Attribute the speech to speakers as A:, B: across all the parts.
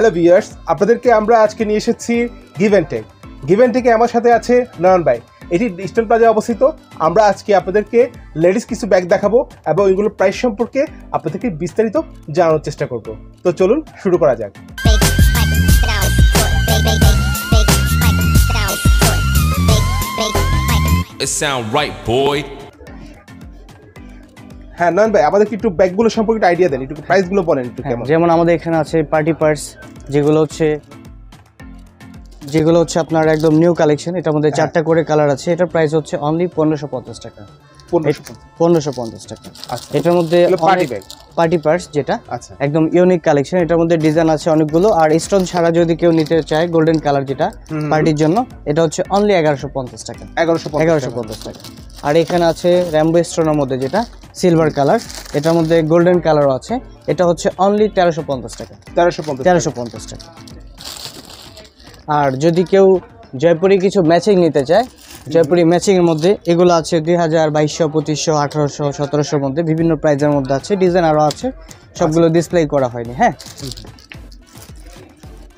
A: Hello viewers, আপনাদেরকে আমরা আজকে নিয়ে এসেছি give and take. Give and টেকে আমার সাথে আছে নয়ন ভাই। এটি ইস্টার্ন প্লাজায় অবস্থিত। আমরা আজকে আপনাদেরকে লেডিস কিছু ব্যাগ দেখাবো এবং এগুলোর প্রাইস সম্পর্কে আপনাদেরকে বিস্তারিত জানানোর চেষ্টা করব। তো চলুন শুরু করা যাক।
B: It sound right, boy.
A: হ্যাঁ নয়ন ভাই, আমাদেরকে একটু ব্যাগগুলো সম্পর্কে আইডিয়া দেন, একটু প্রাইসগুলো বলেন একটু কেমন।
C: যেমন আমাদের এখানে আছে পার্টি পার্স, যেগুলো হচ্ছে আপনার একদম নিউ কালেকশন। এটার মধ্যে 4টা করে কালার আছে। এটার প্রাইস হচ্ছে অনলি 1550 টাকা। 1550 টাকা। এটার মধ্যে পার্টি পার্স যেটা একদম ইউনিক কালেকশন। এটার মধ্যে ডিজাইন আছে অনেকগুলো, আর স্টোন ছাড়া যদি কেউ নিতে চায় গোল্ডেন কালার যেটা পার্টির জন্য, এটা হচ্ছে অনলি 1150 টাকা। 1150 টাকা। আর এখানে আছে র্যাম্বো স্টোনের মধ্যে যেটা সিলভার কালার, এটার মধ্যে গোল্ডেন কালারও আছে। এটা হচ্ছে অনলি 1350 টাকা। 1350 টাকা। আর যদি কেউ জয়পুরি কিছু ম্যাচিং নিতে চায়, জয়পুরি ম্যাচিংয়ের মধ্যে এগুলো আছে 2000, 2200, 2500, 1800, 1700-র মধ্যে বিভিন্ন প্রাইজের মধ্যে আছে। ডিজাইন আরও আছে, সবগুলো ডিসপ্লে করা হয়নি। হ্যাঁ,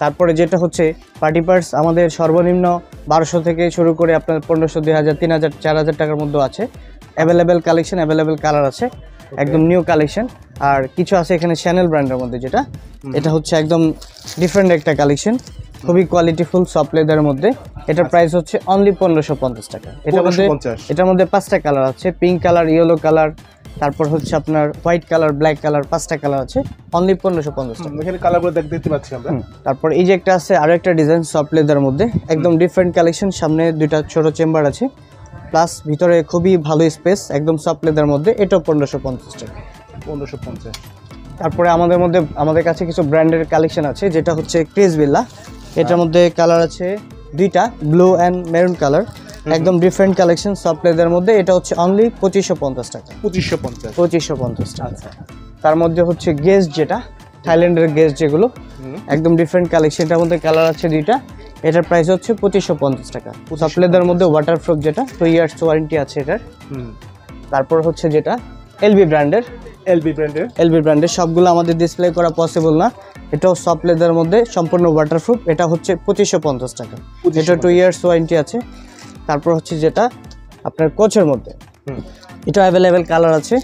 C: তারপরে যেটা হচ্ছে পার্টি পার্স, আমাদের সর্বনিম্ন 1200 থেকে শুরু করে আপনার 1500, 2000, 3000, 4000 টাকার মধ্যে আছে। অ্যাভেলেবেল কালেকশন, অ্যাভেলেবেল কালার আছে, একদম নিউ কালেকশন। আর কিছু আছে এখানে শ্যানেল ব্র্যান্ডের মধ্যে যেটা, এটা হচ্ছে একদম ডিফারেন্ট একটা কালেকশন, খুবই কোয়ালিটিফুল সফট লেদারের মধ্যে। এটার প্রাইস হচ্ছে অনলি 1550 টাকা। এটার মধ্যে 5টা কালার আছে, পিঙ্ক কালার, ইয়েলো কালার, তারপর হচ্ছে আপনার হোয়াইট কালার, ব্ল্যাক কালার, 5টা কালার আছে, অনলি 1550 টাকা।
A: এখানে কালারগুলো দেখতে পাচ্ছি আমরা।
C: তারপর এই যে একটা আছে আরো একটা ডিজাইন সফট লেদারের মধ্যে, একদম ডিফারেন্ট কালেকশন। সামনে 2টা ছোট চেম্বার আছে, প্লাস ভিতরে খুবই ভালো স্পেস, একদম সফট লেদারের মধ্যে। এটাও 1550 টাকা।
A: 1550।
C: তারপরে আমাদের কাছে কিছু ব্র্যান্ডের কালেকশন আছে, যেটা হচ্ছে ক্রিস বিল্লা। এটার মধ্যে কালার আছে 2টা, ব্লু অ্যান্ড মেরুন কালার, একদম ডিফারেন্ট কালেকশন সফট লেদারের মধ্যে। এটা হচ্ছে অনলি 2550 টাকা। 2550 টাকা। তার মধ্যে হচ্ছে গেস্ট, যেটা থাইল্যান্ডের গেস্ট, যেগুলো একদম ডিফারেন্ট কালেকশন। এটার মধ্যে কালার আছে 2টা। এটার প্রাইস হচ্ছে 2550 টাকা। সফট লেদারের মধ্যে ওয়াটারপ্রুফ, যেটা 2 ইয়ার্স ওয়ারেন্টি আছে এটার। তারপর হচ্ছে যেটা এলবি ব্র্যান্ডের সবগুলো আমাদের ডিসপ্লে করা পসিবল না। এটাও সফট লেদারের মধ্যে সম্পূর্ণ ওয়াটারপ্রুফ। এটা হচ্ছে 2550 টাকা। এটা 2 ইয়ার্স ওয়ারেন্টি আছে। তারপর হচ্ছে যেটা আপনার কোচের মধ্যে, এটা অ্যাভেলেবেল কালার আছে,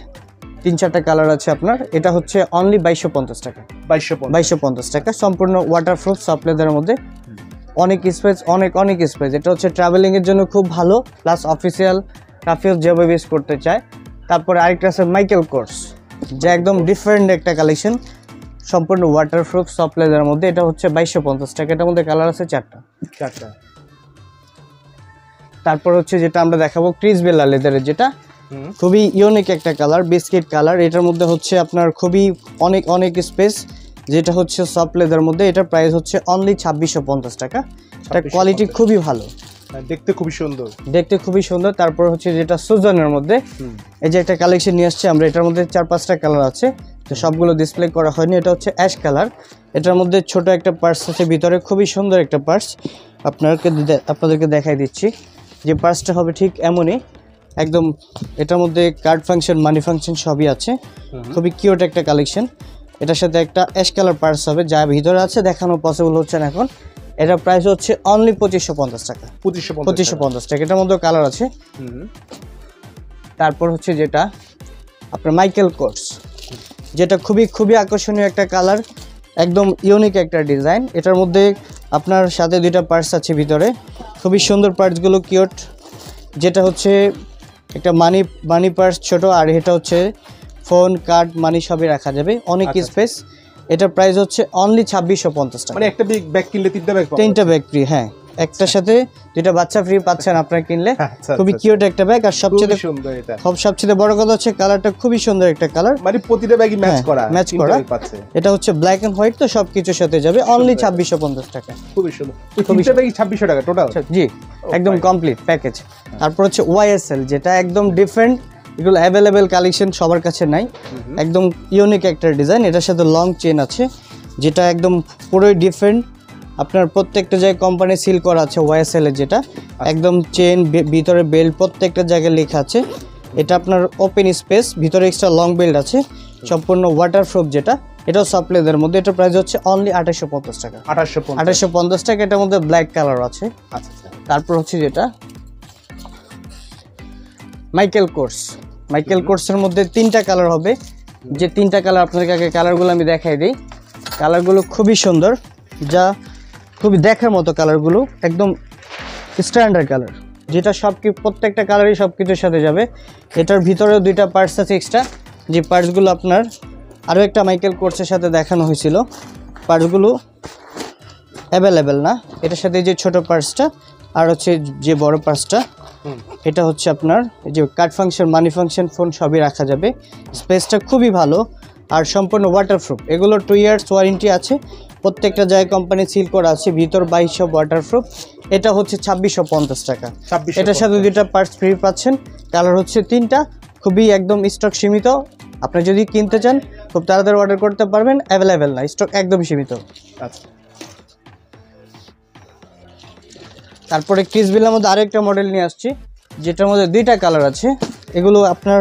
C: 3-4টা কালার আছে আপনার। এটা হচ্ছে অনলি 2250 টাকা। 2250 টাকা, সম্পূর্ণ ওয়াটারপ্রুফ সফট লেদারের মধ্যে, অনেক স্পেস, অনেক স্পেস। এটা হচ্ছে ট্রাভেলিংয়ের জন্য খুব ভালো, প্লাস অফিসিয়াল কাফিও যেভাবে ইউজ করতে চায়। তারপরে আরেকটা আছে মাইকেল কোর্স, যা একদম ডিফারেন্ট একটা কালেকশন, সম্পূর্ণ ওয়াটারপ্রুফ সফট লেদারের মধ্যে। এটা হচ্ছে 2250 টাকা। এটার মধ্যে কালার আছে 4টা। তারপর হচ্ছে যেটা আমরা দেখাবো ক্রিস বেলা লেদারের, যেটা খুবই ইউনিক একটা কালার, বিস্কিট কালার। এটার মধ্যে হচ্ছে আপনার খুবই অনেক স্পেস, যেটা হচ্ছে সফট লেদারের মধ্যে। এটার প্রাইস হচ্ছে অনলি 2650 টাকা। এটা কোয়ালিটি খুবই ভালো, দেখতে খুবই সুন্দর। তারপর হচ্ছে যেটা সুজনের মধ্যে, এই যে একটা কালেকশন নিয়ে আসছে আমরা। এটার মধ্যে 4-5টা কালার আছে, তো সবগুলো ডিসপ্লে করা হয়নি। এটা হচ্ছে অ্যাশ কালার। এটার মধ্যে ছোট একটা পার্স আছে ভিতরে, খুবই সুন্দর একটা পার্স। আপনাদেরকে দেখাই দিচ্ছি যে পার্সটা হবে ঠিক এমনই, একদম। এটার মধ্যে কার্ড ফাংশন, মানি ফাংশন সবই আছে, খুবই কিউট একটা কালেকশন। এটার সাথে একটা অ্যাশ কালার পার্স হবে, যা ভিতরে আছে দেখানো পসিবল হচ্ছে না এখন। এটার প্রাইস হচ্ছে অনলি 2550 টাকা। 2550 টাকা। এটার মধ্যে কালার আছে। তারপর হচ্ছে যেটা আপনার মাইকেল কোর্স, যেটা খুবই আকর্ষণীয় একটা কালার, একদম ইউনিক একটা ডিজাইন। এটার মধ্যে আপনার সাথে 2টা পার্স আছে ভিতরে, খুবই সুন্দর পার্টসগুলো, কিউট। যেটা হচ্ছে একটা মানি পার্স ছোট, আর এটা হচ্ছে ফোন, কার্ড, মানি সবই রাখা যাবে, অনেক স্পেস। এটার প্রাইস হচ্ছে অনলি 2650 টাকা।
A: মানে একটা ব্যাগ কিনলে
C: 3টা ব্যাগ ফ্রি। হ্যাঁ, একটার সাথে 2টা বাচ্চা ফ্রি পাচ্ছেন আপনারা কিনলে। খুবই কিউট একটা ব্যাগ, আর সবচেয়ে বড় কথা হচ্ছে কালারটা খুবই সুন্দর একটা কালার,
A: মানে প্রতিটা ব্যাগই ম্যাচ করা।
C: এটা হচ্ছে ব্ল্যাক এন্ড হোয়াইট, তো সবকিছুর সাথে যাবে। অনলি 2650 টাকা।
A: খুবই সুন্দর। 3টা ব্যাগই 2600 টাকা টোটাল।
C: জি, একদম কমপ্লিট প্যাকেজ। তারপর হচ্ছে ওয়াইএসএল, যেটা একদম ডিফারেন্ট, এগুলো অ্যাভেলেবেল কালেকশন সবার কাছে নাই, একদম ইউনিক একটা ডিজাইন। এটার সাথে লং চেন আছে, যেটা একদম পুরোই ডিফারেন্ট। আপনার প্রত্যেকটা জায়গায় কোম্পানি সিল করা আছে ওয়াইএসএল এর, যেটা একদম চেন, ভিতরে বেল্ট, প্রত্যেকটা জায়গায় লেখা আছে। এটা আপনার ওপেন স্পেস, ভিতরে এক্সট্রা লং বেল্ট আছে, সম্পূর্ণ ওয়াটারপ্রুফ, যেটা এটাও সফট লেদারের মধ্যে, এটার প্রাইস হচ্ছে অনলি 2850 টাকা। 2850 টাকা। এটার মধ্যে ব্ল্যাক কালার আছে।
A: আচ্ছা।
C: তারপর হচ্ছে যেটা মাইকেল কোর্সের মধ্যে 3টা কালার হবে, যে 3টা কালার আপনাদের আগে কালারগুলো আমি দেখাই দিই। কালারগুলো খুবই সুন্দর, যা খুবই দেখার মতো কালারগুলো, একদম স্ট্যান্ডার্ড কালার, যেটা প্রত্যেকটা কালারই সব কিছুর সাথে যাবে। এটার ভিতরেও 2টা পার্টস আছে এক্সট্রা, যে পার্টসগুলো আপনার আরও একটা মাইকেল কোর্সের সাথে দেখানো হয়েছিল। পার্টসগুলো অ্যাভেলেবেল না, এটার সাথে যে ছোট পার্টসটা আর হচ্ছে যে বড় পার্টসটা, এটা হচ্ছে আপনার যে কার্ড ফাংশন, মানি ফাংশন, ফোন সবই রাখা যাবে। স্পেসটা খুবই ভালো আর সম্পূর্ণ ওয়াটারপ্রুফ। এগুলো 2 ইয়ার্স ওয়ারেন্টি আছে, প্রত্যেকটা জায়গায় কোম্পানি সিল করা আছে, ভিতর 2200 ওয়াটারপ্রুফ। এটা হচ্ছে 2650 টাকা। এটার সাথে 2টা পার্টস ফ্রি পাচ্ছেন। কালার হচ্ছে 3টা, খুবই একদম স্টক সীমিত। আপনি যদি কিনতে চান খুব তাড়াতাড়ি অর্ডার করতে পারবেন, অ্যাভেলেবেল না, স্টক একদম সীমিত।
A: আচ্ছা।
C: তারপরে ক্রিসবিলের মধ্যে আরেকটা মডেল নিয়ে আসছি, যেটার মধ্যে 2টা কালার আছে। এগুলো আপনার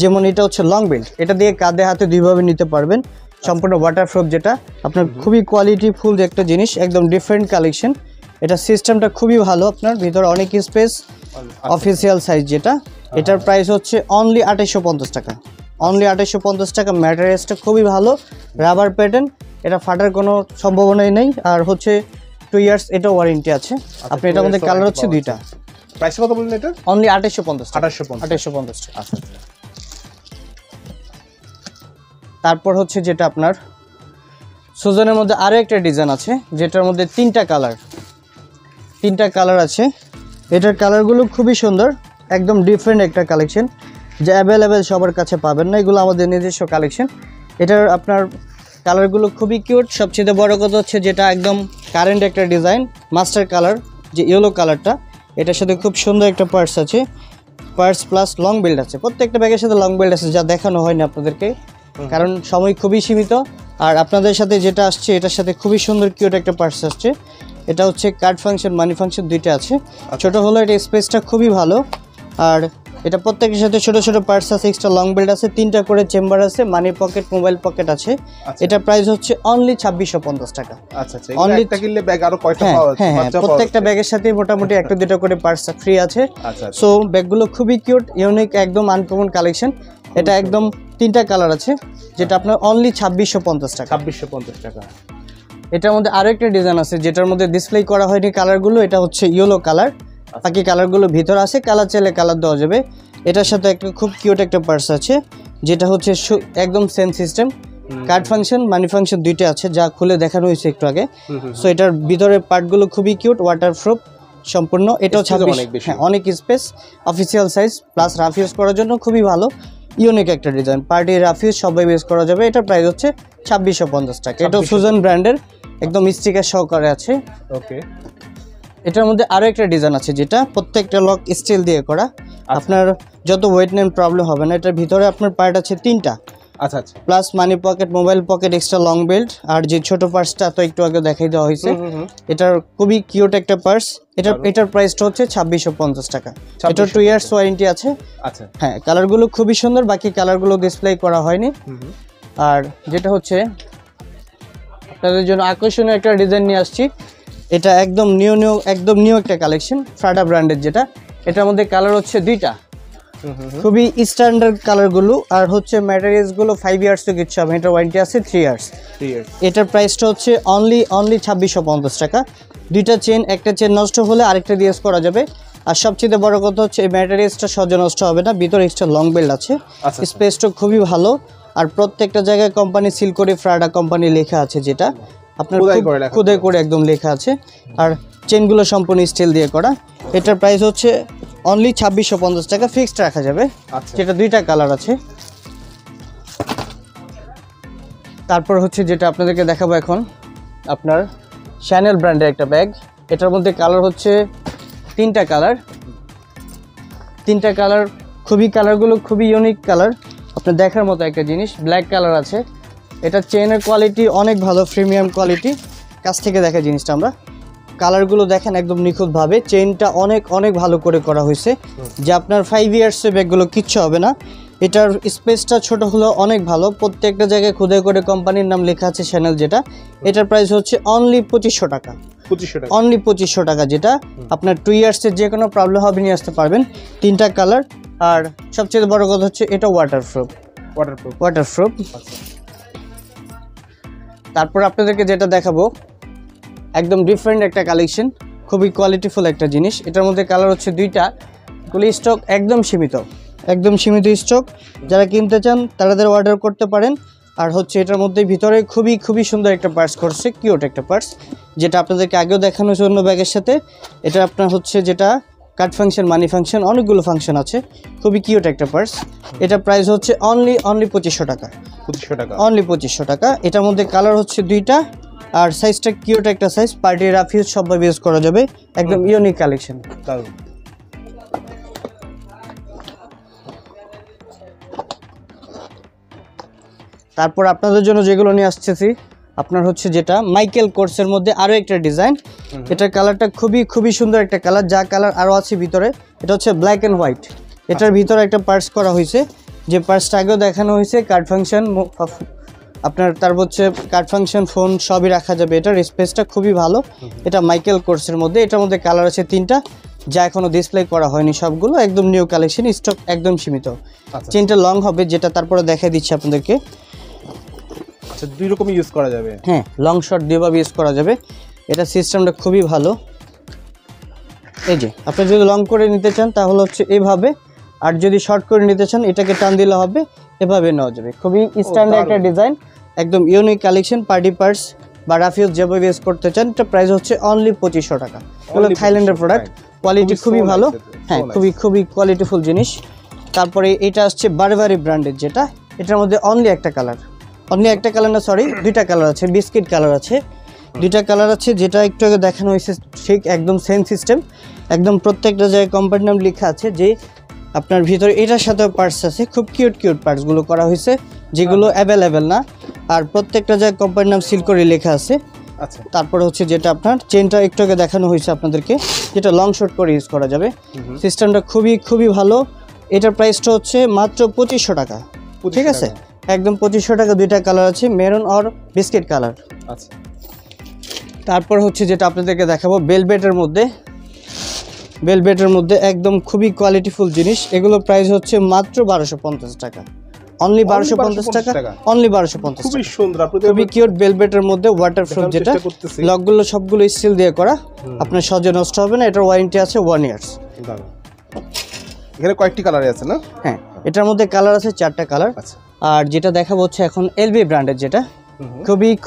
C: যেমন এটা হচ্ছে লং বেল্ট, এটা দিয়ে কাঁধে হাতে 2ভাবে নিতে পারবেন, সম্পূর্ণ ওয়াটারপ্রুফ, যেটা আপনার খুবই কোয়ালিটিফুল একটা জিনিস, একদম ডিফারেন্ট কালেকশন। এটা সিস্টেমটা খুবই ভালো, আপনার ভিতরে অনেক স্পেস, অফিসিয়াল সাইজ যেটা। এটার প্রাইস হচ্ছে অনলি 2850 টাকা। অনলি 2850 টাকা। ম্যাটেরিয়ালসটা খুবই ভালো, রাবার প্যাটার্ন, এটা ফাটার কোনো সম্ভাবনাই নেই। আর হচ্ছে 2 ইয়ার্স এটা ওয়ারেন্টি আছে। আপনি এটার মধ্যে কালার হচ্ছে 2টা।
A: প্রাইস কত বললেন এটা?
C: অনলি 2850 টাকা।
A: 2850
C: টাকা। তারপর হচ্ছে যেটা আপনার সুজনের মধ্যে আরও একটা ডিজাইন আছে, যেটার মধ্যে 3টা কালার আছে। এটার কালারগুলো খুবই সুন্দর, একদম ডিফারেন্ট একটা কালেকশন, যে অ্যাভেলেবেল সবার কাছে পাবেন না, এগুলো আমাদের নিজস্ব কালেকশন। এটার আপনার কালারগুলো খুবই কিউট। সবচেয়ে বড় কথা হচ্ছে যেটা একদম কারেন্ট একটা ডিজাইন, মাস্টার কালার, যে ইয়েলো কালারটা, এটার সাথে খুব সুন্দর একটা পার্টস আছে, পার্টস প্লাস লং বেল্ট আছে। প্রত্যেকটা ব্যাগের সাথে লং বেল্ট আছে, যা দেখানো হয়নি আপনাদেরকে, কারণ সময় খুবই সীমিত। আর আপনাদের সাথে যেটা আসছে এটার সাথে খুবই সুন্দর কিউট একটা পার্টস আসছে। এটা হচ্ছে কার্ড ফাংশন, মানি ফাংশন 2টা আছে। ছোট হলো এটা, স্পেসটা খুবই ভালো। আর এটা প্রত্যেকের সাথে ছোট ছোট পার্টস আছে, এক্সট্রা লং বেল্ট আছে, 3টা করে চেম্বার আছে, মানি পকেট, মোবাইল পকেট আছে। এটা প্রাইস হচ্ছে অনলি 2650 টাকা।
A: আচ্ছা। অনলি একটা কিনলে ব্যাগ আরো কয়টা পাওয়া যাচ্ছে?
C: হ্যাঁ, প্রত্যেকটা ব্যাগের সাথে মোটামুটি 1-2টা করে পার্টস ফ্রি আছে। সো ব্যাগগুলো খুবই কিউট, ইউনিক, একদম আনকমন কালেকশন। এটা একদম 3টা কালার আছে, যেটা আপনার অনলি 2650 টাকা।
A: 2650 টাকা।
C: এটার মধ্যে আরো একটা ডিজাইন আছে, যেটার মধ্যে ডিসপ্লে করা হয়নি কালারগুলো। এটা হচ্ছে ইয়েলো কালার, বাকি কালারগুলো ভিতর আছে, কালার চাইলে কালার দেওয়া যাবে। এটার সাথে একটা খুব কিউট একটা পার্স আছে, যেটা হচ্ছে একদম সেম সিস্টেম, কার্ড ফাংশন, মানি ফাংশন 2টা আছে, যা খুলে দেখানো হয়েছে একটু আগে। সো এটার ভিতরের পার্টগুলো খুবই কিউট, ওয়াটারপ্রুফ সম্পূর্ণ। এটাও 26, হ্যাঁ, অনেক space, official size, plus rough use করার জন্য খুবই ভালো, ইউনিক একটা ডিজাইন। পার্টি রাফ ইউজ সবাই ইউজ করা যাবে। এটার প্রাইস হচ্ছে 2650 টাকা। এটাও সুজন ব্র্যান্ডের, একদম স্টিকার সহকারে আছে।
A: ওকে।
C: এটার মধ্যে আরো একটা ডিজাইন আছে, যেটা প্রত্যেকটা লক স্টিল দিয়ে করা, আপনার যত ওয়েট নেম প্রবলেম হবে না। এটার ভিতরে আপনার পার্ট আছে 3টা।
A: আচ্ছা।
C: Plus money pocket, mobile pocket, extra long belt, আর যে ছোট পার্সটা তো একটু আগে দেখাই দেওয়া হয়েছে। এটার খুবই কিউট একটা পার্স। এটার প্রাইসটা হচ্ছে 2650 টাকা। এটা 2 ইয়ার্স ওয়ারেন্টি আছে।
A: আচ্ছা। হ্যাঁ,
C: কালারগুলো খুবই সুন্দর, বাকি কালারগুলো ডিসপ্লে করা হয়নি। আর যেটা হচ্ছে আপনাদের জন্য আকর্ষণীয় একটা ডিজাইন নিয়ে আসছি, এটা একদম নিউ একটা কালেকশন, ফ্রাডা ব্র্যান্ডের, যেটা এটার মধ্যে কালার হচ্ছে 2টা, খুবই স্ট্যান্ডার্ড কালারগুলো। আর হচ্ছে ম্যাটেরিয়ালসগুলো 5 ইয়ার্স তো কিচ্ছু হবে, এটার ওয়ারেন্টি আছে 3 ইয়ার্স। এটার প্রাইসটা হচ্ছে অনলি 2650 টাকা। 2টা চেন, একটা চেন নষ্ট হলে আরেকটা দিয়ে ইউজ করা যাবে। আর সবচেয়ে বড় কথা হচ্ছে এই ম্যাটেরিয়ালসটা সহজে নষ্ট হবে না, ভিতরে এক্সট্রা লং বেল্ট আছে, স্পেসটা খুবই ভালো। আর প্রত্যেকটা জায়গায় কোম্পানি সিল করে ফ্রাডা কোম্পানি লেখা আছে, যেটা আপনার খোদাই করে একদম লেখা আছে। আর চেনগুলো সম্পূর্ণ স্টিল দিয়ে করা। এটার প্রাইস হচ্ছে অনলি 2650 টাকা, ফিক্সড রাখা যাবে। যেটা 2টা কালার আছে। তারপর হচ্ছে যেটা আপনাদেরকে দেখাবো এখন, আপনার শ্যানেল ব্র্যান্ডের একটা ব্যাগ। এটার মধ্যে কালার হচ্ছে 3টা কালার। 3টা কালার, কালারগুলো খুবই ইউনিক কালার, আপনার দেখার মতো একটা জিনিস। ব্ল্যাক কালার আছে। এটা চেনের কোয়ালিটি অনেক ভালো, প্রিমিয়াম কোয়ালিটি। কাছ থেকে দেখা জিনিসটা আমরা, কালারগুলো দেখেন একদম নিখুঁতভাবে। চেইনটা অনেক ভালো করে করা হয়েছে, যে আপনার 5 ইয়ার্সের ব্যাগগুলো কিচ্ছু হবে না। এটার স্পেসটা ছোট হলেও অনেক ভালো, প্রত্যেকটা জায়গায় খোদাই করে কোম্পানির নাম লেখা আছে চ্যানেল, যেটা এটার প্রাইস হচ্ছে অনলি 2500 টাকা।
A: 2500 টাকা
C: অনলি 2500 টাকা, যেটা আপনার 2 ইয়ার্সের যে কোনো প্রবলেম হবে নিয়ে আসতে পারবেন। 3টা কালার, আর সবচেয়ে বড় কথা হচ্ছে এটা ওয়াটারপ্রুফ। ওয়াটারপ্রুফ। তারপর আপনাদেরকে যেটা দেখাবো একদম ডিফারেন্ট একটা কালেকশন, খুবই কোয়ালিটিফুল একটা জিনিস। এটার মধ্যে কালার হচ্ছে 2টা, গুলি স্টক একদম সীমিত, একদম সীমিত স্টক। যারা কিনতে চান তাদের অর্ডার করতে পারেন। আর হচ্ছে এটার মধ্যে ভিতরে খুবই সুন্দর একটা পার্স করছে, কিউট একটা পার্স, যেটা আপনাদেরকে আগেও দেখানো হয়েছে অন্য ব্যাগের সাথে। এটা আপনার হচ্ছে যেটা কাট ফাংশন, মানি ফাংশন, অনেকগুলো ফাংশন আছে, খুবই কিউট একটা পার্স। এটা প্রাইস হচ্ছে অনলি 2500 টাকা। 2500 টাকা, অনলি 2500 টাকা। এটার মধ্যে কালার হচ্ছে 2টা, আর সাইজটা কিউট একটা সাইজ, পার্টি রাফিউজ সবভাবে ইউজ করা যাবে, একদম ইউনিক কালেকশন। তারপর আপনাদের জন্য যেগুলো নিয়ে আসতেছি আপনার হচ্ছে যেটা মাইকেল কোর্সের মধ্যে আরও একটা ডিজাইন। এটার কালারটা খুবই সুন্দর একটা কালার, যা কালার আরও আছে ভিতরে। এটা হচ্ছে ব্ল্যাক অ্যান্ড হোয়াইট। এটার ভিতরে একটা পার্স করা হয়েছে, যে পার্সটা আগেও দেখানো হয়েছে। কার্ড ফাংশন আপনার, তারপর হচ্ছে কার্ড ফাংশন, ফোন সবই রাখা যাবে। এটার স্পেসটা খুবই ভালো। এটা মাইকেল কোর্সের মধ্যে, এটার মধ্যে কালার আছে 3টা, যা এখনো ডিসপ্লে করা হয়নি, সবগুলো একদম নিউ কালেকশন, স্টক একদম সীমিত। চেনটা লং হবে, যেটা তারপরে দেখাই দিচ্ছি আপনাদেরকে।
A: আচ্ছা, 2 রকম ইউজ করা যাবে।
C: হ্যাঁ, লং শর্ট দুইভাবে ইউজ করা যাবে। এটা সিস্টেমটা খুবই ভালো। এই যে আপনি যদি লং করে নিতে চান তাহলে হচ্ছে এইভাবে, আর যদি শর্ট করে নিতে চান এটাকে টান দিলে হবে, এভাবে নেওয়া যাবে। খুবই স্ট্যান্ডার্ড একটা ডিজাইন, একদম ইউনিক কালেকশন। পার্টি পার্স বা রাফিউজ যেভাবে ইউজ করতে চান, এটা প্রাইস হচ্ছে অনলি 2500 টাকা। এগুলো থাইল্যান্ডের প্রোডাক্ট, কোয়ালিটি খুবই ভালো। হ্যাঁ, খুবই কোয়ালিটিফুল জিনিস। তারপরে এটা আসছে বারবারি ব্র্যান্ডের, যেটা এটার মধ্যে অনলি একটা কালার, না সরি 2টা কালার আছে, বিস্কিট কালার আছে, 2টা কালার আছে। যেটা একটু আগে দেখানো হয়েছে ঠিক একদম সেম সিস্টেম, একদম প্রত্যেকটা জায়গায় কোম্পানির নাম লেখা আছে। যে আপনার ভিতরে এটার সাথে পার্টস আছে, খুব কিউট পার্টসগুলো করা হয়েছে, যেগুলো অ্যাভেলেবেল না, আর প্রত্যেকটা জায়গায় কোম্পানির নাম সিল করে লেখা আছে।
A: আচ্ছা,
C: তারপরে হচ্ছে যেটা আপনার চেনটা একটু আগে দেখানো হয়েছে আপনাদেরকে, যেটা লং শর্ট করে ইউজ করা যাবে। সিস্টেমটা খুবই ভালো। এটার প্রাইসটা হচ্ছে মাত্র 2500 টাকা। ঠিক আছে, একদম 2500 টাকা। 2টা কালার আছে, মেরুন আর বিস্কিট কালার।
A: আচ্ছা,
C: তারপর হচ্ছে যেটা আপনাদেরকে দেখাবো বেলভেটের মধ্যে একদম খুবই কোয়ালিটিফুল জিনিস। এগুলো প্রাইস হচ্ছে মাত্র 1250 টাকা। অনলি 1250 টাকা, অনলি 1250।
A: খুবই সুন্দর,
C: খুবই কিউট বেলভেটের মধ্যে ওয়াটারপ্রুফ, যেটা লকগুলো সবগুলো স্টিল দিয়ে করা, আপনার সহজে নষ্ট হবে না। এটার ওয়ারেন্টি আছে 1 ইয়ার্স।
A: এখানে কয়েকটি কালার আছে না?
C: হ্যাঁ, এটার মধ্যে কালার আছে 4টা কালার।
A: আচ্ছা,
C: আর যেটা দেখাবো হচ্ছে এখন এলবি ব্র্যান্ডের, যেটা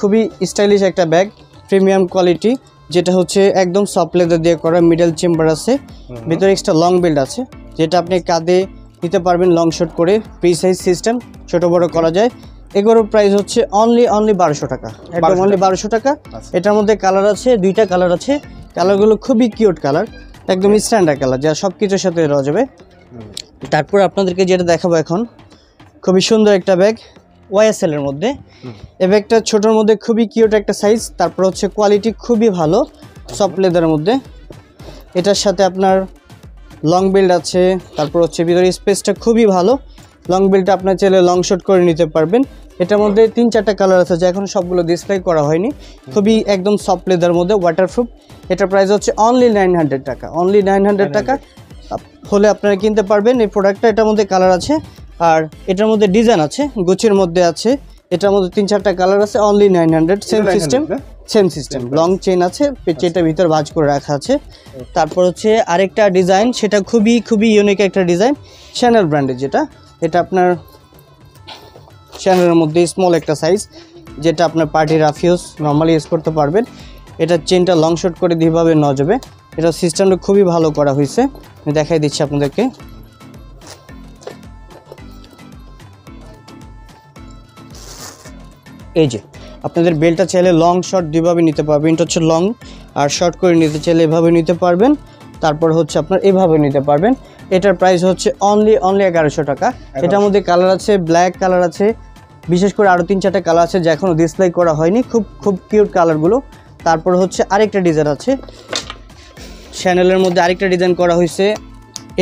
C: খুবই স্টাইলিশ একটা ব্যাগ, প্রিমিয়াম কোয়ালিটি, যেটা হচ্ছে একদম সফট লেদার দিয়ে করা, মিডল চেম্বার আছে, ভিতরে এক্সট্রা লং বেল্ট আছে, যেটা আপনি কাঁধে নিতে পারবেন লং শর্ট করে। প্রি সাইজ সিস্টেম, ছোট বড় করা যায়। এগুলোর প্রাইস হচ্ছে অনলি 1200 টাকা, একদম অনলি 1200 টাকা। এটার মধ্যে কালার আছে 2টা কালার আছে, কালারগুলো খুবই কিউট কালার, একদম স্ট্যান্ডার্ড কালার, যা সব কিছুর সাথে দেওয়া যাবে। তারপর আপনাদেরকে যেটা দেখাবো এখন, খুবই সুন্দর একটা ব্যাগ ওয়াইএসএল এর মধ্যে। এই ব্যাগটা ছোটোর মধ্যে খুবই কিউট একটা সাইজ। তারপর হচ্ছে কোয়ালিটি খুবই ভালো, সফট লেদারের মধ্যে। এটার সাথে আপনার লং বেল্ট আছে, তারপর হচ্ছে ভিতরে স্পেসটা খুবই ভালো। লং বেল্টটা আপনার চাইলে লং শর্ট করে নিতে পারবেন। এটার মধ্যে 3-4টা কালার আছে, যা এখন সবগুলো ডিসপ্লে করা হয়নি। খুবই একদম সফট লেদারের মধ্যে, ওয়াটারপ্রুফ। এটার প্রাইস হচ্ছে অনলি 900 টাকা, অনলি 900 টাকা হলে আপনারা কিনতে পারবেন এই প্রোডাক্টটা। এটার মধ্যে কালার আছে, আর এটার মধ্যে ডিজাইন আছে, গুচির মধ্যে আছে। এটার মধ্যে 3-4টা কালার আছে, only 900। Same system, long chain আছে, চেনটার ভিতর ভাঁজ করে রাখা আছে। তারপর হচ্ছে আরেকটা ডিজাইন, সেটা খুবই ইউনিক একটা ডিজাইন, চ্যানেল ব্র্যান্ডের, যেটা এটা আপনার চ্যানেলের মধ্যে স্মল একটা সাইজ, যেটা আপনার পার্টি রাফিউজ নর্মালি ইউজ করতে পারবেন। এটা চেনটা লং শর্ট করে দিভাবে নেওয়া যাবে। এটা সিস্টেমটা খুবই ভালো করা হয়েছে, আমি দেখাই দিচ্ছি আপনাদেরকে। এই যে আপনাদের বেল্টটা চাইলে লং শর্ট দুইভাবে নিতে পারবেন। এটা হচ্ছে লং, আর শর্ট করে নিতে চাইলে এভাবে নিতে পারবেন। তারপর হচ্ছে আপনার এভাবে নিতে পারবেন। এটার প্রাইস হচ্ছে অনলি 1100 টাকা। এটার মধ্যে কালার আছে, ব্ল্যাক কালার আছে, বিশেষ করে আরও 3-4টা কালার আছে, যা এখনও ডিসপ্লে করা হয়নি। খুব কিউট কালারগুলো। তারপর হচ্ছে আরেকটা ডিজাইন আছে, চ্যানেলের মধ্যে আরেকটা ডিজাইন করা হয়েছে।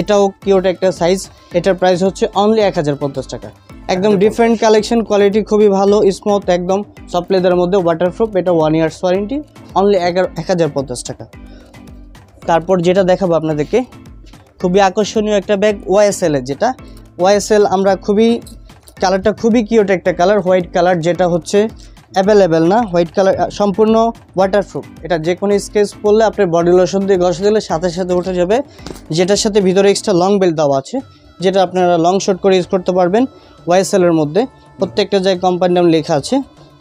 C: এটাও কিউট একটা সাইজ, এটার প্রাইস হচ্ছে অনলি 1050 টাকা। একদম ডিফারেন্ট কালেকশন, কোয়ালিটি খুবই ভালো, স্মুথ, একদম সফট লেদারের মধ্যে, ওয়াটারপ্রুফ, এটা 1 ইয়ার্স ওয়ারেন্টি, অনলি 1050 টাকা। তারপর যেটা দেখাবো আপনাদেরকে খুবই আকর্ষণীয় একটা ব্যাগ ওয়াইএসএল এর, যেটা ওয়াইএসএল আমরা খুবই কালারটা খুবই কিউট একটা কালার, হোয়াইট কালার, যেটা হচ্ছে অ্যাভেলেবেল না, হোয়াইট কালার, সম্পূর্ণ ওয়াটারপ্রুফ। এটা যে কোনো স্কেচ পরলে আপনি বডি লোশন দিয়ে ঘষে দিলে সাথে সাথে উঠে যাবে, যেটার সাথে ভিতরে এক্সট্রা লং বেল্ট দেওয়া আছে, যেটা আপনারা লং শর্ট করে ইউজ করতে পারবেন। ওয়াইএসএল এর মধ্যে প্রত্যেকটা জায়গায় কোম্পানি নাম লেখা আছে।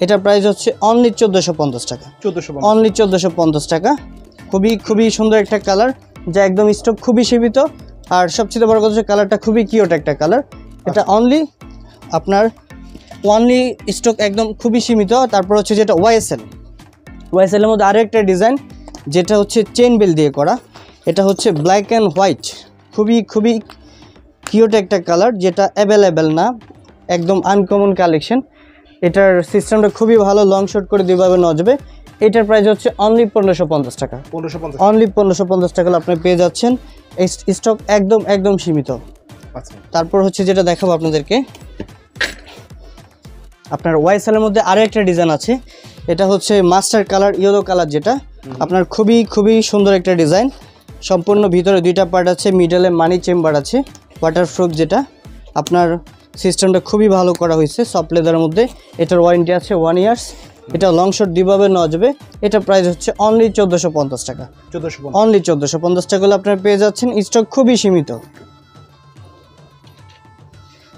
C: এটার প্রাইস হচ্ছে অনলি 1450 টাকা, অনলি 1450 টাকা। খুবই সুন্দর একটা কালার, যা একদম স্টক খুবই সীমিত, আর সবচেয়ে বড় কথা হচ্ছে কালারটা খুবই কিউট একটা কালার। এটা অনলি আপনার স্টক একদম খুবই সীমিত। তারপর হচ্ছে যেটা ওয়াইএসএল এর মধ্যে আরও একটা ডিজাইন, যেটা হচ্ছে চেইন বেল দিয়ে করা, এটা হচ্ছে ব্ল্যাক অ্যান্ড হোয়াইট, খুবই কিউট একটা কালার, যেটা অ্যাভেলেবেল না, একদম আনকমন কালেকশন। এটার সিস্টেমটা খুবই ভালো, লং শর্ট করে দুইভাবে নেওয়া যাবে। এটার প্রাইস হচ্ছে অনলি 1550 টাকা, অনলি 1550 টাকা আপনি পেয়ে যাচ্ছেন। স্টক একদম সীমিত। তারপর হচ্ছে যেটা দেখাবো আপনাদেরকে, আপনার ওয়াইএসএল এর মধ্যে আরও একটা ডিজাইন আছে, এটা হচ্ছে মাস্টার কালার, ইয়েলো কালার, যেটা আপনার খুবই সুন্দর একটা ডিজাইন। সম্পূর্ণ ভিতরে দুইটা পার্ট আছে, মিডলে মানি চেম্বার আছে, ওয়াটারপ্রুফ, যেটা আপনার সিস্টেমটা খুবই ভালো করা হয়েছে, সফট লেদারের মধ্যে। এটার ওয়ারেন্টি আছে 1 ইয়ার্স। এটা লং শর্ট দুইভাবে নেওয়া যাবে। এটা প্রাইস হচ্ছে অনলি 1450 টাকা, অনলি 1450 টাকা হলে আপনারা পেয়ে যাচ্ছেন। স্টক খুবই সীমিত।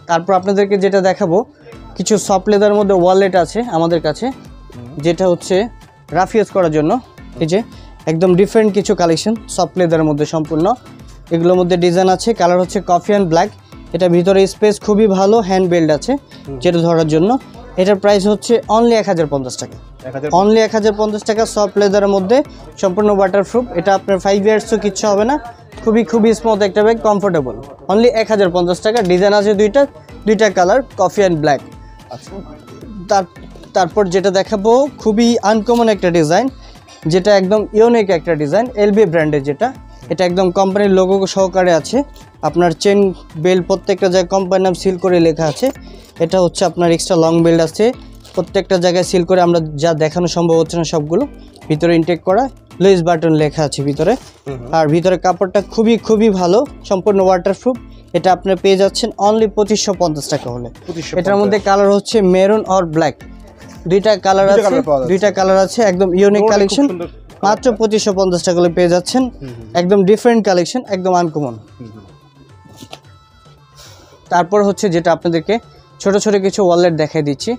C: তারপর আপনাদেরকে যেটা দেখাবো, কিছু সফট লেদারের মধ্যে ওয়ালেট আছে আমাদের কাছে, যেটা হচ্ছে রাফ ইউজ করার জন্য। এই যে একদম ডিফারেন্ট কিছু কালেকশন সফট লেদারের মধ্যে সম্পূর্ণ, এগুলোর মধ্যে ডিজাইন আছে, কালার হচ্ছে কফি অ্যান্ড ব্ল্যাক। এটা ভিতরে স্পেস খুবই ভালো, হ্যান্ড বেল্ট আছে যেটা ধরার জন্য। এটার প্রাইস হচ্ছে অনলি 1050 টাকা, অনলি 1050 টাকা, সফট লেদারের মধ্যে, সম্পূর্ণ ওয়াটারপ্রুফ। এটা আপনার 5 ইয়ার্সও কিচ্ছু হবে না, খুবই স্মুথ একটা ব্যাগ, কমফোর্টেবল, অনলি 1050 টাকা। ডিজাইন আছে দুইটা কালার, কফি অ্যান্ড ব্ল্যাক। তারপর যেটা দেখাবো খুবই আনকমন একটা ডিজাইন, যেটা একদম ইউনিক একটা ডিজাইন, এলবি ব্র্যান্ডের, যেটা এটা একদম কোম্পানির লোগো সহকারে আছে। আপনার চেন বেল্ট প্রত্যেকটা জায়গায় কোম্পানির নাম সিল করে লেখা আছে। এটা হচ্ছে আপনার এক্সট্রা লং বেল্ট আছে, প্রত্যেকটা জায়গায় সিল করে, আমরা যা দেখানো সম্ভব হচ্ছে না সবগুলো। ভিতরে ইনটেক করা, লুইস বাটন লেখা আছে ভিতরে। আর ভিতরে কাপড়টা খুবই ভালো, সম্পূর্ণ ওয়াটারপ্রুফ। এটা আপনি পেয়ে যাচ্ছেন অনলি 2550 টাকা হলে। এটার মধ্যে কালার হচ্ছে মেরুন আর ব্ল্যাক, দুইটা কালার আছে, একদম ইউনিক কালেকশন। মাত্র 2550 টাকা হলে পেয়ে যাচ্ছেন, একদম ডিফারেন্ট কালেকশন, একদম আনকমন। তারপর হচ্ছে যেটা আপনাদেরকে ছোট কিছু ওয়ালেট দেখাই দিচ্ছি,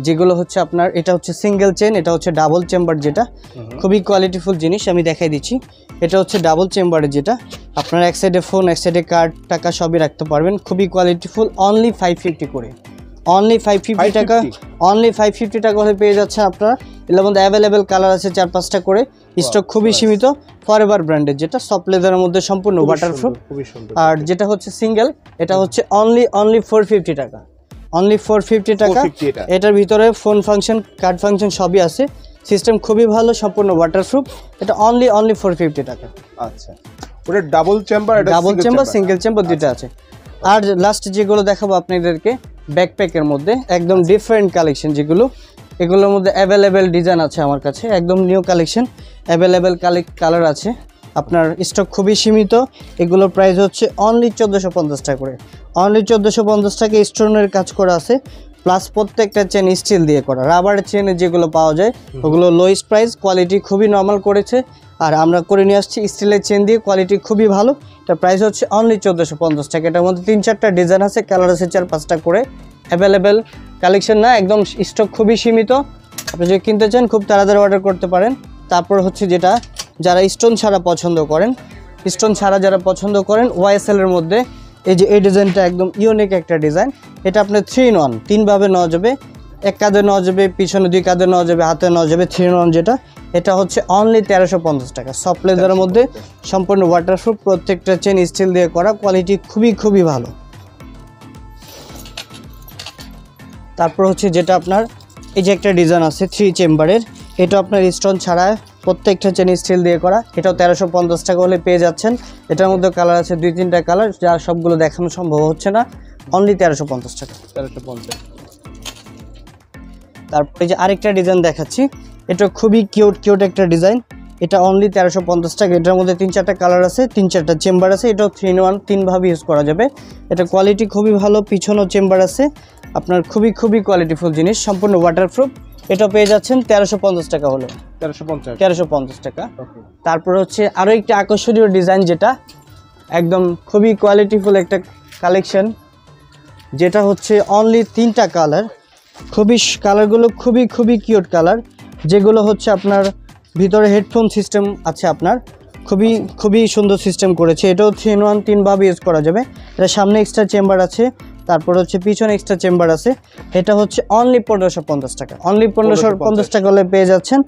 C: যেগুলো হচ্ছে আপনার, এটা হচ্ছে সিঙ্গেল চেন, এটা হচ্ছে ডাবল চেম্বার, যেটা খুবই কোয়ালিটিফুল জিনিস, আমি দেখাই দিচ্ছি। এটা হচ্ছে ডাবল চেম্বারের, যেটা আপনার এক সাইডে ফোন, এক সাইডে কার্ড, টাকা সবই রাখতে পারবেন, খুবই কোয়ালিটিফুল। অনলি 550 করে, অনলি 550 টাকা, অনলি 550 টাকা হলে পেয়ে যাচ্ছেন আপনারা। এর মধ্যে অ্যাভেলেবেল কালার আছে 4-5টা করে, স্টক খুবই সীমিত। ফরএভার ব্র্যান্ডের, যেটা সফট লেদারের মধ্যে সম্পূর্ণ ওয়াটারপ্রুফ। আর যেটা হচ্ছে সিঙ্গেল, এটা হচ্ছে অনলি 450 টাকা, অনলি 450 টাকা। এটার ভিতরে ফোন ফাংশন, কার্ড ফাংশন সবই আছে, সিস্টেম খুবই ভালো, সম্পূর্ণ ওয়াটারপ্রুফ। এটা অনলি 450 টাকা।
A: আচ্ছা, ওটা ডাবল চেম্বার,
C: সিঙ্গেল চেম্বার দুটো আছে। আর লাস্ট যেগুলো দেখাবো আপনাদেরকে ব্যাকপ্যাকের মধ্যে, একদম ডিফারেন্ট কালেকশন, এগুলোর মধ্যে অ্যাভেলেবেল ডিজাইন আছে আমার কাছে, একদম নিউ কালেকশন, অ্যাভেলেবেল কালার আছে। আপনার স্টক খুবই সীমিত। এগুলোর প্রাইস হচ্ছে অনলি 1450 টাকা করে, অনলি 1450 টাকা। স্টোনের কাজ করা আছে, প্লাস প্রত্যেকটা চেন স্টিল দিয়ে করা, রাবারের চেনে যেগুলো পাওয়া যায় ওগুলো লোয়েস্ট প্রাইস, কোয়ালিটি খুবই নর্মাল করেছে। আর আমরা করে নিয়ে আসছি স্টিলের চেন দিয়ে, কোয়ালিটি খুবই ভালো। এটা প্রাইস হচ্ছে অনলি 1450 টাকা। এটার মধ্যে 3-4টা ডিজাইন আছে, কালার আছে 4-5টা করে, অ্যাভেলেবেল কালেকশন না, একদম স্টক খুবই সীমিত। আপনি যদি কিনতে চান খুব তাড়াতাড়ি অর্ডার করতে পারেন। তারপর হচ্ছে যেটা যারা স্টোন ছাড়া পছন্দ করেন, ওয়াইএসএল এর মধ্যে এই যে এই ডিজাইনটা একদম ইউনিক একটা ডিজাইন। এটা আপনার 3-in-1, 3ভাবে নেওয়া যাবে, এক কাঁধে নেওয়া যাবে, পিছনে 2 কাঁধে নেওয়া যাবে, হাতে নেওয়া যাবে, 3-in-1 যেটা। এটা হচ্ছে অনলি 1350 টাকা, সফট লেদারের মধ্যে, সম্পূর্ণ ওয়াটারপ্রুফ, প্রত্যেকটা চেন স্টিল দিয়ে করা, কোয়ালিটি খুবই ভালো। তারপর হচ্ছে যেটা আপনার এই যে একটা ডিজাইন আছে 3 চেম্বারের, এটা আপনার স্টোন ছাড়া প্রত্যেকটা চেন স্টিল দিয়ে করা। এটাও 1350 টাকা হলে পেয়ে যাচ্ছেন। এটার মধ্যে কালার আছে 2-3টা কালার, যা সবগুলো দেখানো সম্ভব হচ্ছে না। অনলি 1350 টাকা।
A: 1350।
C: তারপরে যে আরেকটা ডিজাইন দেখাচ্ছি, এটা খুবই কিউট একটা ডিজাইন। এটা অনলি 1350 টাকা। এটার মধ্যে 3-4টা কালার আছে, 3-4টা চেম্বার আছে। এটাও 3-in-1 3ভাবে ইউজ করা যাবে। এটা কোয়ালিটি খুবই ভালো, পিছনেও চেম্বার আছে। আপনার খুবই কোয়ালিটিফুল জিনিস, সম্পূর্ণ ওয়াটারপ্রুফ। এটা পেয়ে যাচ্ছেন 1350 টাকা হলো। 1350 টাকা। তারপর হচ্ছে আরও একটা আকর্ষণীয় ডিজাইন, যেটা একদম খুবই কোয়ালিটিফুল একটা কালেকশন, যেটা হচ্ছে অনলি 3টা কালার। কালারগুলো খুবই কিউট কালার, যেগুলো হচ্ছে আপনার ভিতরে হেডফোন সিস্টেম আছে। আপনার খুবই সুন্দর সিস্টেম করেছে। এটাও 3-in-1 3ভাবে ইউজ করা যাবে। এটা সামনে এক্সট্রা চেম্বার আছে, তারপর হচ্ছে পিছনে এক্সট্রা চেম্বার আছে। এটা হচ্ছে অনলি 1550 টাকা। অনলি 1550 টাকা হলে পেয়ে যাচ্ছেন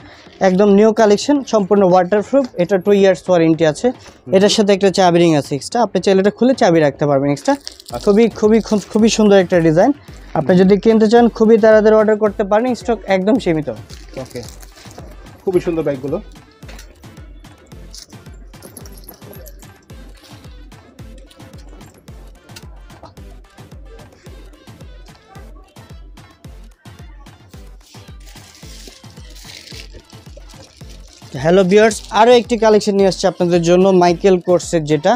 C: একদম নিউ কালেকশন, সম্পূর্ণ ওয়াটারপ্রুফ। এটা 2 ইয়ার্স ওয়ারেন্টি আছে। এটার সাথে একটা চাবি রিং আছে এক্সট্রা, আপনি চাইলে এটা খুলে চাবি রাখতে পারবেন এক্সট্রা। খুবই সুন্দর একটা ডিজাইন। আপনি যদি কিনতে চান খুবই তাড়াতাড়ি অর্ডার করতে পারেন, স্টক একদম সীমিত।
A: ওকে, খুবই সুন্দর ব্যাগগুলো।
C: হ্যালো ভিউয়ার্স, আরও একটি কালেকশন নিয়ে আসছে আপনাদের জন্য, মাইকেল কোর্সের, যেটা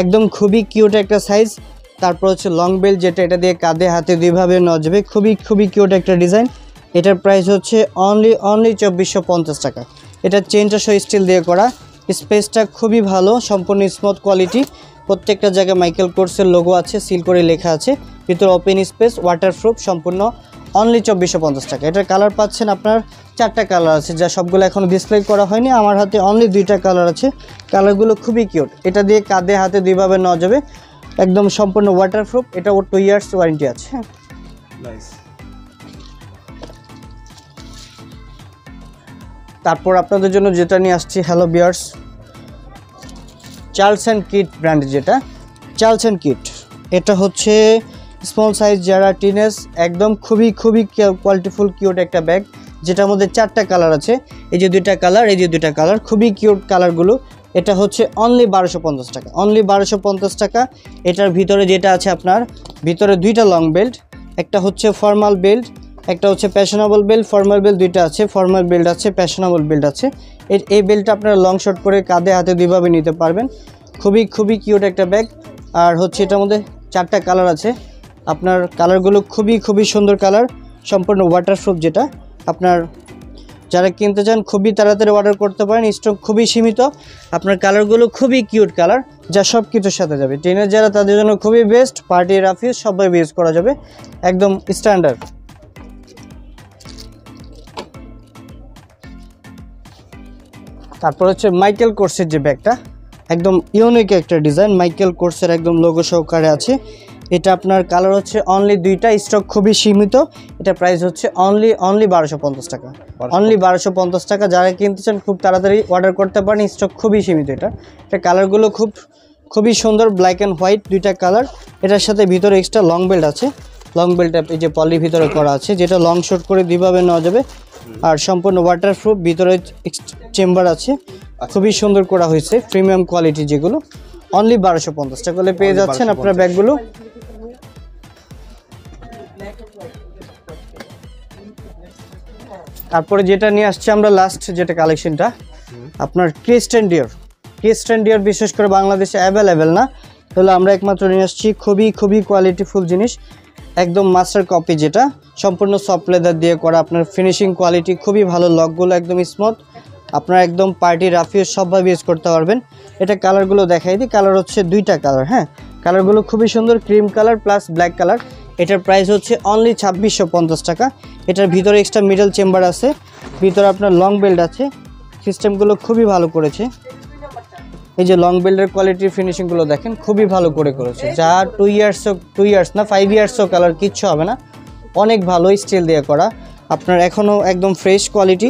C: একদম খুবই কিউট একটা সাইজ। তারপর হচ্ছে লং বেল, যেটা এটা দিয়ে কাঁধে হাতে দুইভাবে নেওয়া যাবে। খুবই কিউট একটা ডিজাইন। এটার প্রাইস হচ্ছে অনলি 2450 টাকা। এটা চেনটা সহ স্টিল দিয়ে করা, স্পেসটা খুবই ভালো, সম্পূর্ণ স্মুথ কোয়ালিটি। প্রত্যেকটা জায়গায় মাইকেল কোর্সের লোগো আছে, সিল করে লেখা আছে। ভিতরে ওপেন স্পেস, ওয়াটারপ্রুফ, সম্পূর্ণ অনলি 2450 টাকা। এটার কালার পাচ্ছেন আপনার 4টা কালার আছে, যা সবগুলো এখনও ডিসপ্লে করা হয়নি। আমার হাতে অনলি 2টা কালার আছে। কালারগুলো খুবই কিউট। এটা দিয়ে কাঁধে হাতে দুইভাবে নেওয়া যাবে, একদম সম্পূর্ণ ওয়াটারপ্রুফ। এটা 2 ইয়ার্স ওয়ারেন্টি আছে। তারপর আপনাদের জন্য যেটা নিয়ে আসছি, hello viewers, Charles and kit brand, যেটা চার্লস অ্যান্ড কিট। এটা হচ্ছে স্মল সাইজ যারা টিনেজ, একদম খুবই কোয়ালিটিফুল কিউট একটা ব্যাগ, যেটার মধ্যে 4টা কালার আছে। এই যে 2টা কালার, এই যে 2টা কালার, খুবই কিউট কালারগুলো। এটা হচ্ছে অনলি 1250 টাকা। অনলি 1250 টাকা। এটার ভিতরে যেটা আছে আপনার, ভিতরে 2টা লং বেল্ট, একটা হচ্ছে ফর্মাল বেল্ট, একটা হচ্ছে প্যাশনেবল বেল্ট। ফর্মাল বেল্ট 2টা আছে, ফর্মাল বেল্ট আছে, প্যাশনেবল বেল্ট আছে। এই বেল্টটা আপনারা লং শর্ট করে কাঁধে হাতে দুইভাবে নিতে পারবেন। খুবই কিউট একটা ব্যাগ। আর হচ্ছে এটার মধ্যে 4টা কালার আছে। আপনার কালারগুলো খুবই সুন্দর কালার, সম্পূর্ণ ওয়াটারপ্রুফ। যেটা আপনার যারা কিনতে চান খুবই তাড়াতাড়ি অর্ডার করতে পারেন, স্টক খুবই সীমিত। আপনার কালারগুলো খুবই কিউট কালার, যা সব কিছুর সাথে যাবে। টিনের যারা, তাদের জন্য খুবই বেস্ট। পার্টি, রাফিজ সবাই ইউজ করা যাবে, একদম স্ট্যান্ডার্ড। তারপর হচ্ছে মাইকেল কোর্সের যে ব্যাগটা, একদম ইউনিক একটা ডিজাইন। মাইকেল কোর্সের একদম লোগো সহকারে আছে। এটা আপনার কালার হচ্ছে অনলি 2টা, স্টক খুবই সীমিত। এটা প্রাইস হচ্ছে অনলি 1250 টাকা। অনলি 1250 টাকা। যারা কিনতে চান খুব তাড়াতাড়ি অর্ডার করতে পারেন, স্টক খুবই সীমিত। এটা কালারগুলো খুবই সুন্দর, ব্ল্যাক অ্যান্ড হোয়াইট 2টা কালার। এটার সাথে ভিতরে এক্সট্রা লং বেল্ট আছে। লং বেল্টটা এই যে পলির ভিতরে করা আছে, যেটা লং শর্ট করে দুইভাবে নেওয়া যাবে। আর সম্পূর্ণ ওয়াটারপ্রুফ, ভিতরে চেম্বার আছে। খুবই সুন্দর করা হয়েছে, প্রিমিয়াম কোয়ালিটি যেগুলো। অনলি 1250 টাকা হলে পেয়ে যাচ্ছেন আপনার ব্যাগগুলো। তারপরে যেটা নিয়ে আসছি আমরা লাস্ট, যেটা কালেকশনটা আপনার ক্রিস্টেন ডিওর বিশেষ করে বাংলাদেশে অ্যাভেলেবেল না, তাহলে আমরা একমাত্র নিয়ে আসছি খুবই কোয়ালিটিফুল জিনিস, একদম মাস্টার কপি, যেটা সম্পূর্ণ সফট লেদার দিয়ে করা। আপনার ফিনিশিং কোয়ালিটি খুবই ভালো, লকগুলো একদম স্মুথ। আপনারা একদম পার্টি, রাফিও সবভাবে ইউজ করতে পারবেন। এটা কালারগুলো দেখাই দিই। কালার হচ্ছে 2টা কালার। হ্যাঁ, কালারগুলো খুবই সুন্দর, cream colour plus black colour. এটার প্রাইস হচ্ছে অনলি 2650 টাকা। এটার ভিতরে এক্সট্রা মিডল চেম্বার আছে, ভিতরে আপনার লং বেল্ট আছে। সিস্টেমগুলো খুবই ভালো করেছে। এই যে লং বেল্টের কোয়ালিটির ফিনিশিংগুলো দেখেন, খুবই ভালো করেছে। যা 2 ইয়ার্স না 5 ইয়ার্সও কালার কিচ্ছু হবে না, অনেক ভালো স্টিল দিয়ে করা। আপনার এখনও একদম ফ্রেশ কোয়ালিটি,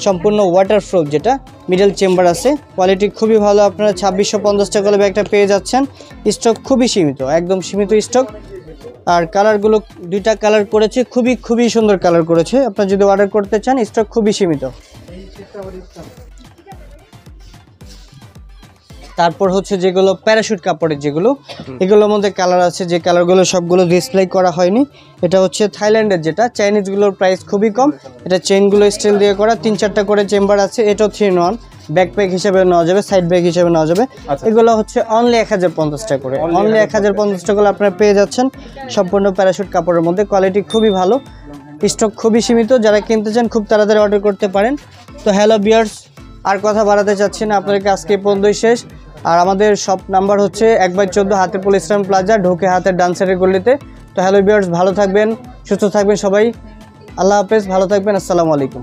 C: সম্পূর্ণ ওয়াটারপ্রুফ, যেটা মিডল চেম্বার আছে। কোয়ালিটি খুবই ভালো। আপনারা 2650 টাকা করে ব্যাগটা পেয়ে যাচ্ছেন। স্টক খুবই সীমিত, একদম সীমিত স্টক। আর কালারগুলো 2টা কালার করেছে, খুবই সুন্দর কালার করেছে। আপনারা যদি অর্ডার করতে চান, স্টক খুবই সীমিত। তারপর হচ্ছে যেগুলো প্যারাশুট কাপড়ের যেগুলো, এগুলোর মধ্যে কালার আছে, যে কালারগুলো সবগুলো ডিসপ্লে করা হয়নি। এটা হচ্ছে থাইল্যান্ডের, যেটা চাইনিজগুলোর প্রাইস খুবই কম। এটা চেইনগুলো স্টিল দিয়ে করা, 3-4টা করে চেম্বার আছে। এটাও 3-in-1 ব্যাকপ্যাক হিসেবে নেওয়া যাবে, সাইড ব্যাগ হিসেবে নেওয়া যাবে। এগুলো হচ্ছে অনলি 1050 টাকা করে, অনলি 1050 টাকা করে আপনারা পেয়ে যাচ্ছেন সম্পূর্ণ প্যারাশুট কাপড়ের মধ্যে। কোয়ালিটি খুবই ভালো, স্টক খুবই সীমিত, যারা কিনতে চান খুব তাড়াতাড়ি অর্ডার করতে পারেন। তো হ্যালো ভিউয়ার্স, আর কথা বাড়াতে চাচ্ছি না, আপনাদেরকে আজকে পর্যন্তই শেষ। আর আমাদের শপ নাম্বার হচ্ছে 1/14 হাতিরপুল ইস্টার্ন প্লাজা, ঢোকে হাতের ডান সাইডের গলিতে। তো হ্যালো ভিউয়ার্স, ভালো থাকবেন, সুস্থ থাকবেন সবাই, আল্লাহ হাফেজ, ভালো থাকবেন, আসসালামু আলাইকুম।